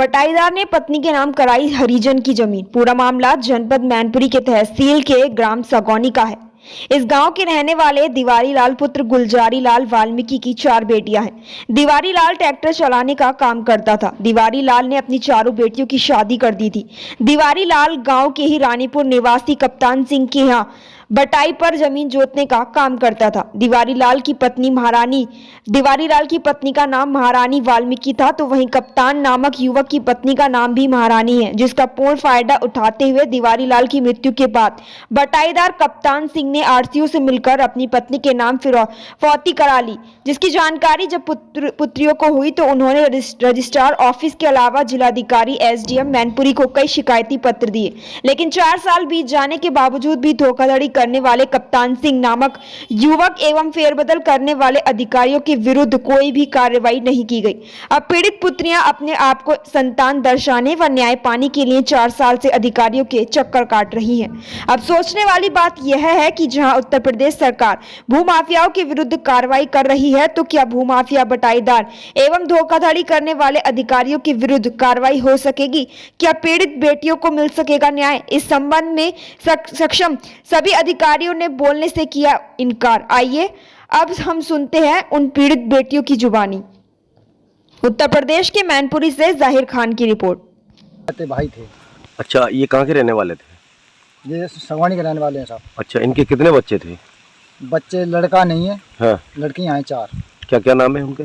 बटाईदार ने पत्नी के नाम कराई हरिजन की जमीन। पूरा मामला जनपद मैनपुरी के तहसील के ग्राम सगौनी का है। इस गांव के रहने वाले दिवारी लाल पुत्र गुलजारी लाल वाल्मीकि की 4 बेटियां हैं। दिवारी लाल ट्रैक्टर चलाने का काम करता था। दिवारी लाल ने अपनी चारों बेटियों की शादी कर दी थी। दिवारी लाल गांव के ही रानीपुर निवासी कप्तान सिंह के यहाँ बटाई पर जमीन जोतने का काम करता था। दिवारी लाल की पत्नी का नाम महारानी वाल्मीकि था, तो वहीं कप्तान नामक युवक की पत्नी का नाम भी महारानी है, जिसका पूर्ण फायदा उठाते हुए दिवारी लाल की मृत्यु के बाद बटाईदार कप्तान सिंह ने आरसीओ से मिलकर अपनी पत्नी के नाम फिरौती करा ली। जिसकी जानकारी जब पुत्रियों को हुई तो उन्होंने रजिस्ट्रार ऑफिस के अलावा जिलाधिकारी एसडीएम मैनपुरी को कई शिकायती पत्र दिए, लेकिन 4 साल बीत जाने के बावजूद भी धोखाधड़ी करने वाले कप्तान सिंह नामक युवक एवं फेरबदल करने वाले अधिकारियों के विरुद्ध कोई भी कार्रवाई नहीं की गई। अब पीड़ित पुत्रियां अपने आप को संतान दर्शाने व न्याय पाने के लिए 4 साल से अधिकारियों के चक्कर काट रही हैं। अब सोचने वाली बात यह है कि जहां उत्तर प्रदेश सरकार भूमाफियाओं के विरुद्ध कार्रवाई कर रही है, तो क्या भूमाफिया बटाईदार एवं धोखाधड़ी करने वाले अधिकारियों के विरुद्ध कार्रवाई हो सकेगी? क्या पीड़ित बेटियों को मिल सकेगा न्याय? इस संबंध में सक्षम सभी अधिकारियों ने बोलने से किया इनकार। आइए अब हम सुनते हैं उन पीड़ित बेटियों की जुबानी। उत्तर प्रदेश के मैनपुरी से जाहिर खान की रिपोर्ट। भाई थे। अच्छा, ये कहाँ के रहने वाले थे? ये सगवानी के रहने वाले हैं साहब। अच्छा, इनके कितने बच्चे थे? बच्चे लड़का नहीं है। हाँ। लड़कियां हैं 4। क्या क्या नाम है उनके?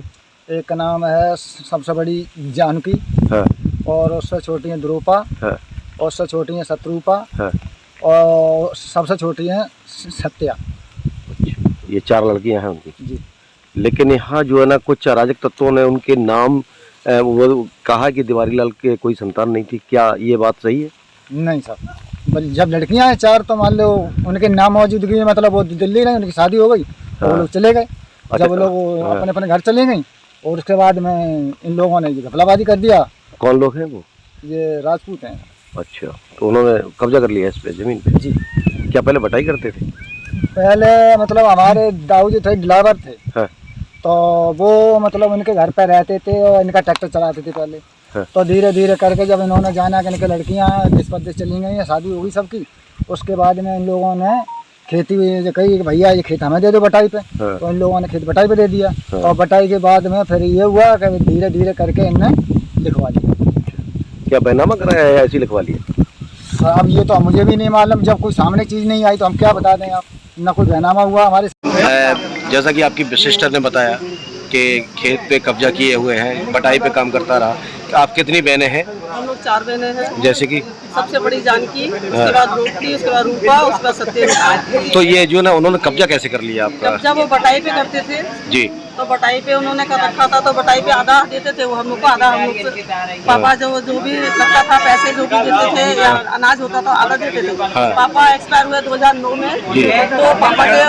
एक का नाम है सबसे बड़ी जानकी। हाँ। और उससे छोटी है द्रुपा। हाँ। और उससे छोटी है शत्रुपा। हाँ। और सबसे छोटी है सत्या। ये 4 लड़कियां हैं उनकी जी। लेकिन यहाँ जो है ना, कुछ अराजक तत्वों ने उनके नाम वो कहा कि दिवारी लाल के कोई संतान नहीं थी। क्या ये बात सही है? नहीं साहब, जब लड़कियां हैं 4 तो मान लो उनके नाम मौजूदगी, मतलब वो दिल्ली रहे, उनकी शादी हो गई। हाँ। वो लोग चले गए। जब वो लोग अपने अपने घर चले गए और उसके बाद में इन लोगों ने घपलाबाजी कर दिया। कौन लोग हैं वो? ये राजपूत हैं। अच्छा, तो उन्होंने कब्जा कर लिया इस पे, जमीन पे? जी। क्या पहले बटाई करते थे? पहले मतलब हमारे दाऊ जी थे, ड्राइवर थे। हाँ। तो वो मतलब उनके घर पे रहते थे और इनका ट्रैक्टर चलाते थे पहले। हाँ। तो धीरे धीरे करके जब इन्होंने जाना कि इनके लड़कियां देश परदेश चली गई हैं, शादी हो गई सबकी, उसके बाद में इन लोगों ने खेती कही कि भैया ये खेत हमें दे दो बटाई पे। हाँ। तो इन लोगों ने खेत बटाई पे दे दिया। हाँ। और बटाई के बाद में फिर ये हुआ कि धीरे धीरे करके इनने लिखवा लिया। क्या बैनामा कराया है, ऐसी लिखवा लिया? अब ये तो मुझे भी नहीं मालूम, जब कोई सामने चीज़ नहीं आई तो हम क्या बता दें आप। ना कोई बैनामा हुआ हमारे। जैसा कि आपकी सिस्टर ने बताया कि खेत पे कब्जा किए हुए हैं, बटाई पे काम करता रहा। आप कितनी बहनें हैं? हम लोग 4 बहनें हैं। जैसे कि सबसे बड़ी जानकी, उसके बाद द्रौपदी, उसके बाद रूपा, उसके बाद सत्य। तो ये जो ना, उन्होंने कब्जा कैसे कर लिया आपका? कब्जा वो बटाई पे करते थे जी। तो बटाई पे उन्होंने कर रखा था, तो बटाई पे आधा देते थे वो हम लोग को, आधा हम लोग से। पापा जो भी लगता था, पैसे जो भी देते थे या अनाज होता था, आधा देते थे। हाँ। पापा एक्सपायर हुए 2009 में। तो पापा के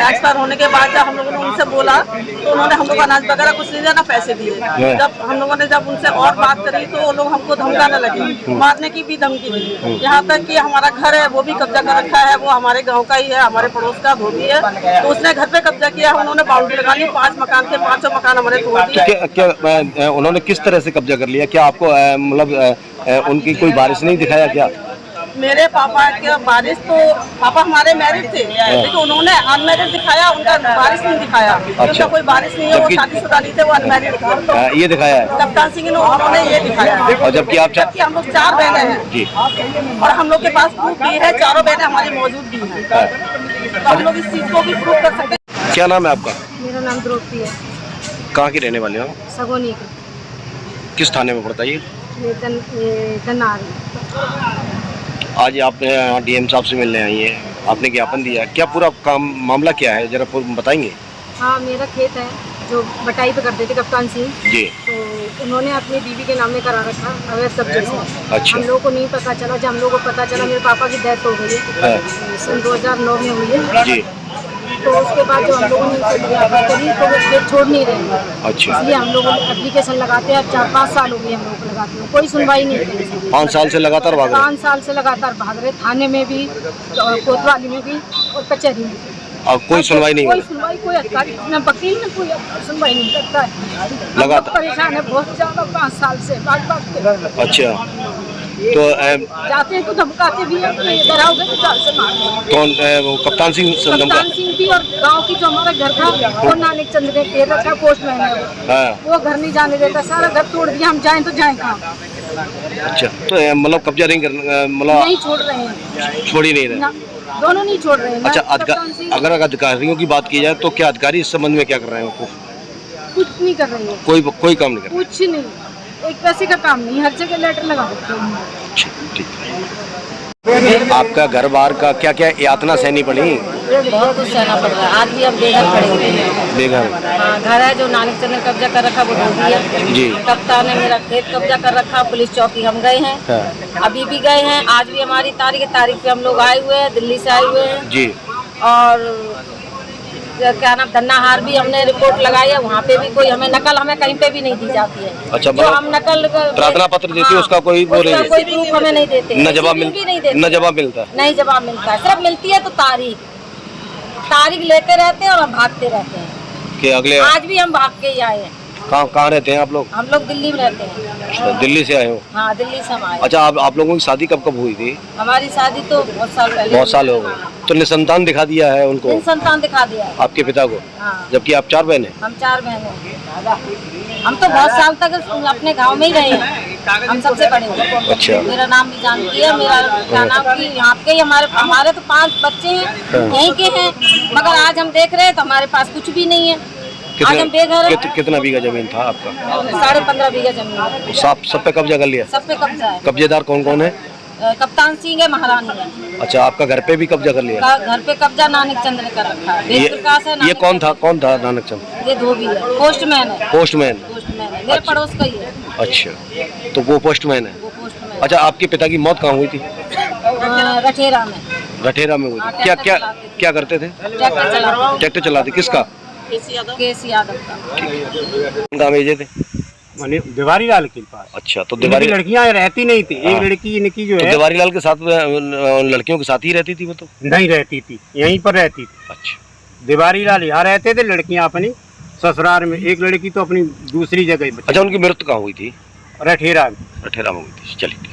एक्सपायर होने के बाद जब हम लोगों ने उनसे बोला तो उन्होंने हम लोग अनाज वगैरह कुछ नहीं दिया, ना पैसे दिए। जब हम लोगों ने जब उनसे और बात करी तो वो लोग हमको धमकाने लगे, मारने की भी धमकी दी। यहाँ तक कि हमारा घर है वो भी कब्जा कर रखा है, वो हमारे गाँव का ही है, हमारे पड़ोस का धोबी है। तो उसने घर पे कब्जा किया, उन्होंने बाउंड्री लगा ली, 5 मकान थे, 5 मकान हमारे तोड़ दिए। क्या उन्होंने किस तरह से कब्जा कर लिया? क्या आपको मतलब उनकी कोई बारिश नहीं दिखाया क्या? मेरे पापा के बारिश तो, पापा हमारे मैरिड थे, लेकिन उन्होंने अनमैरिड दिखाया, उनका बारिश नहीं दिखाया। उनका कोई बारिश नहीं है, वो शादीशुदा नहीं थे, वो अनमैरिड थे। ये दिखाया है कप्तान सिंह ने, उन्होंने ये दिखाया। और जबकि हम लोग 4 बहनें हैं जी, और हम लोग के पास प्रूफ भी है, 4 बहनें हमारी मौजूद भी हैं। तो हम लोग इस चीज को भी प्रूफ कर सकते हैं। क्या नाम है आपका? मेरा नाम द्रौपदी है। कहाँ की रहने वाले हो? सगोनी की। किस थाने में पड़ता है ये? आज आप यहाँ डीएम साहब से मिलने आई हैं, आपने ज्ञापन दिया, क्या पूरा काम मामला क्या है, जरा बताएंगे? हाँ, मेरा खेत है जो बटाई पे करते थे कप्तान सिंह जी। तो उन्होंने अपनी बीवी के नाम में करा रखा अवैध कब्जे से। अच्छा। हम लोगों को नहीं पता चला, जब हम लोगों को पता चला मेरे पापा की डेथ हो गई है, सन 2009 में हुई है जी। तो उसके बाद जो हम लोगों ने करी तो वो खेत छोड़ नहीं रहे। अच्छा। इसलिए हम लोग एप्लीकेशन लगाते हैं, 4-5 साल हो गए हम लोग को लगाते हैं, कोई सुनवाई नहीं की। 5 साल से लगातार भाग रहे? 5 साल से लगातार भाग रहे, थाने में भी, कोतवाली में भी और कचहरी में भी। और कोई सुनवाई नहीं हो कोई रही? सुनवाई, कोई अधिकारी न वकील न कोई सुनवाई नहीं करता है। हम लगातार- लोग परेशान है बहुत ज्यादा, 5 साल से बात के अच्छा, तो जाते हैं तो धमकाते भी हैं, तो इधर आओगे तो जाल से मारेंगे। कौन वो कप्तान सिंह कप्तान सिंह भी, और गांव की जो हमारा घर था वो नानक चंद्र ने घेर रखा, पोस्टमैन है हाँ, वो घर नहीं जाने देता, सारा घर तोड़ दिया, हम जाएं तो जाएं कहाँ? अच्छा, तो मतलब कब्जा नहीं करना, मतलब नहीं छोड़ रहे हैं छोड़ ही नहीं रहे। ना, दोनों नहीं छोड़ रहे हैं। अच्छा, ना कप्तान सिंह अगर अधिकारियों की बात की जाए तो क्या अधिकारी इस संबंध में क्या कर रहे हैं? उनको कुछ नहीं कर रहे हैं, कोई काम नहीं कर कुछ नहीं, एक पैसे का काम नहीं, हर जगह लेटर लगा देते हैं। रहे। ठीक है। आपका घर बार का क्या क्या यातना सहनी पड़ी? बहुत कुछ सहना पड़ रहा है, आज भी हम बेघर खड़े हुए हैं। बेघर? हाँ, घर है जो नानक चंद्र ने कब्जा कर रखा, वो ढूंढ दिया जी। कप्तान ने मेरा खेत कब्जा कर रखा, पुलिस चौकी हम गए हैं, हाँ। अभी भी गए हैं, आज भी हमारी तारीख पे हम लोग आए हुए हैं, दिल्ली से आए हुए हैं। जी। और क्या नाम, धन्नाहार भी हमने रिपोर्ट लगाई है, वहाँ पे भी कोई हमें नकल हमें कहीं पे भी नहीं दी जाती है। अच्छा, जो हम नकल प्रार्थना पत्र देती है उसका कोई वो नहीं उसका है? कोई प्रूफ हमें नहीं देते, न जवाब नहीं जवाब मिलता? नहीं जवाब मिलता है, सिर्फ मिलती है तो तारीख लेते रहते हैं और हम भागते रहते हैं। कि अगले आज भी हम भाग के ही आए हैं। कहाँ रहते हैं आप लोग? हम लोग दिल्ली में रहते हैं। अच्छा, दिल्ली से आए हो? हाँ, दिल्ली से हम आए। अच्छा, आप लोगों की शादी कब हुई थी? हमारी शादी तो बहुत साल पहले, बहुत साल हो गए, तो निसंतान दिखा दिया है उनको? संतान दिखा दिया है। आपके पिता को? हाँ, जबकि आप 4 बहन हैं? हम 4 बहन हैं। हम तो बहुत साल तक अपने गांव में ही रहे हैं, हम सबसे बड़े हैं। अच्छा। मेरा नाम भी जानती है, मेरा क्या नाम की यहाँ के ही हमारे तो 5 बच्चे हैं, यहीं के हैं, मगर आज हम देख रहे हैं तो हमारे पास कुछ भी नहीं है। आज हम बेघर हैं। कितना बीघा जमीन था आपका? 15.5 बीघा जमीन है। सब पे कब्जा कर लिया? सब पे कब्जा है। कब्जेदार कौन कौन है? कप्तान सिंह है, महारानी है। अच्छा, आपका घर पे भी कब्जा कर लिया? घर पे कब्जा नानक चंद्र ने कर रखा है। वेद प्रकाश है, ये नानक कौन था नानक चंद्र? ये धोबी है, पोस्टमैन है। पोस्टमैन? पोस्टमैन है, मेरे पड़ोस का ही है। अच्छा, तो वो पोस्टमैन है। वो पोस्टमैन अच्छा, आपके पिता की मौत कहाँ हुई थी? रठेरा में। रठेरा में हुई हाँ, थी। क्या क्या ट्रैक्टर चलाते थे। क्या करते थे? ट्रैक्टर चलाते ट्रैक्टर चलाते? किसका? केसी यादव का। गाँव भेजे थे? मैंने दिवारी लाल के पास। अच्छा, तो दिवारी लड़कियां रहती नहीं थी, हाँ। एक लड़की इनकी जो तो है दिवारी लाल के साथ लड़कियों के साथ ही रहती थी वो तो? नहीं रहती थी, यहीं पर रहती थी। अच्छा। दिवारी लाल यहाँ रहते थे, लड़कियां अपनी ससुराल में, एक लड़की तो अपनी दूसरी जगह। अच्छा, उनकी मृत्यु कहाँ हुई थी? रठेरा में। रठेरा में हुई थी। चलिए।